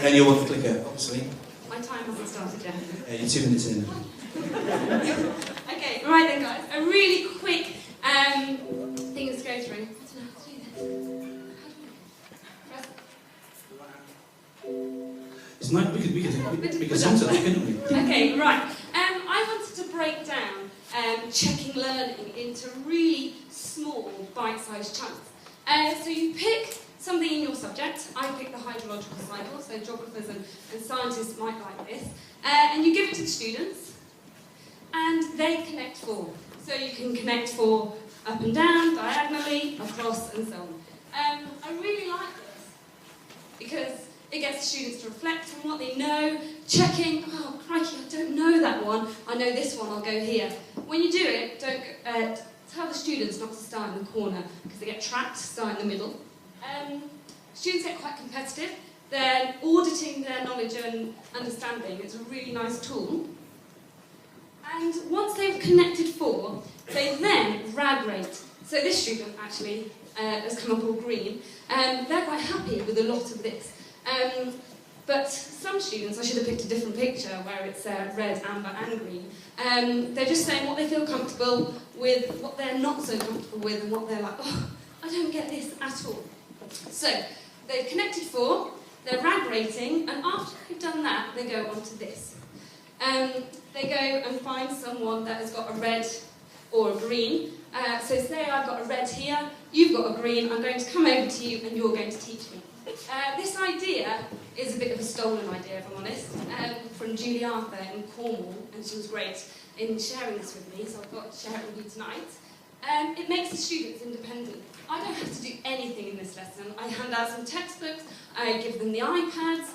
And you want the clicker, obviously. My time hasn't started yet. Yeah, you're 2 minutes in. Okay, right then guys, a really quick thing to go through. It's nice, we could send something, couldn't we? Okay, right. I wanted to break down checking learning into really small, bite-sized chunks. So you pick something in your subject. I picked the hydrological cycle, so geographers and scientists might like this. And you give it to the students, and they connect for. So you can connect for up and down, diagonally, across, and so on. I really like this, because it gets the students to reflect on what they know, checking, oh crikey, I don't know that one, I know this one, I'll go here. When you do it, don't tell the students not to start in the corner, because they get trapped, start in the middle. Students get quite competitive, they're auditing their knowledge and understanding, it's a really nice tool. And once they've connected for, they then rag rate. So this student actually has come up all green, they're quite happy with a lot of this. But some students, I should have picked a different picture where it's red, amber and green. They're just saying what they feel comfortable with, what they're not so comfortable with, and what they're like, oh, I don't get this at all. So they've connected for, they're rag rating, and after they've done that, they go on to this. They go and find someone that has got a red or a green. So say I've got a red here, you've got a green, I'm going to come over to you and you're going to teach me. This idea is a bit of a stolen idea, if I'm honest, from Julie Arthur in Cornwall, and she was great in sharing this with me, so I thought I'd share it with you tonight. It makes the students independent. I don't have to do anything in this lesson. I hand out some textbooks, I give them the iPads,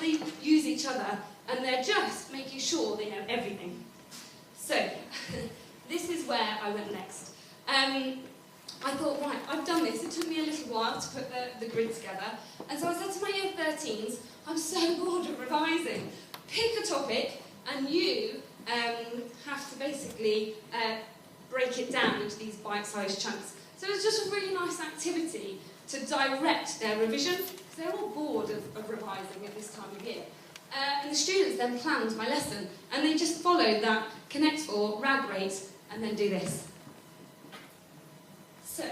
they use each other, and they're just making sure they know everything. So, this is where I went next. I thought, right, I've done this. It took me a little while to put the grid together. And so I said to my year 13s, I'm so bored of revising. Pick a topic, and you have to basically break it down into these bite-sized chunks. So it was just a really nice activity to direct their revision, because they're all bored of revising at this time of year. And the students then planned my lesson, and they just followed that connect for, rag rate, and then do this. So,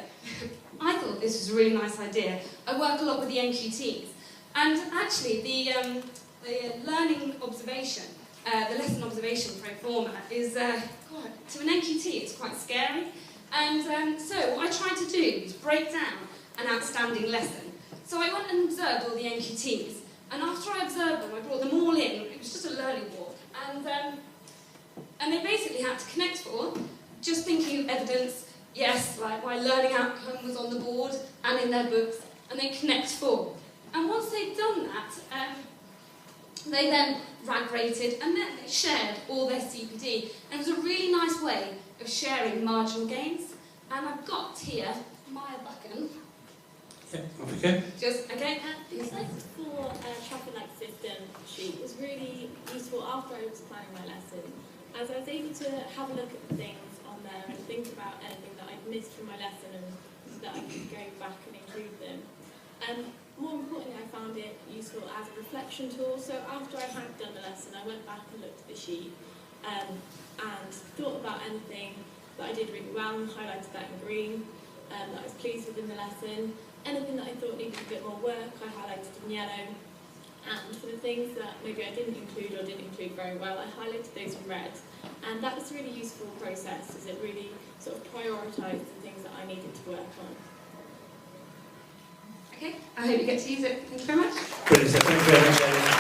I thought this was a really nice idea. I work a lot with the NQTs, and actually the learning observation, the lesson observation pro forma is, to an NQT it's quite scary, and so what I tried to do is break down an outstanding lesson. So I went and observed all the NQTs, and after I observed them, I brought them all in. It was just a learning walk, and they basically had to connect for, just thinking of evidence. Yes, like my learning outcome was on the board and in their books, and they connect for. And once they'd done that, they then rag rated, and then they shared all their CPD. And it was a really nice way of sharing marginal gains. And I've got here Maya Buchan. Yeah, okay. Just, okay. This for traffic light system sheet was really useful after I was planning my lesson, as I was able to have a look at the things on there and think about anything that I'd missed from my lesson, and so that I could go back and include them. More importantly, I found it useful as a reflection tool. So after I had done the lesson, I went back and looked at the sheet and thought about anything that I did really well and highlighted that in green, that I was pleased with in the lesson. Anything that I thought needed a bit more work, I highlighted in yellow. And for the things that maybe I didn't include or didn't include very well, I highlighted those in red. And that was a really useful process, as it really sort of prioritised the things that I needed to work on. Okay, I hope you get to use it. Thank you very much. Brilliant, thank you very much.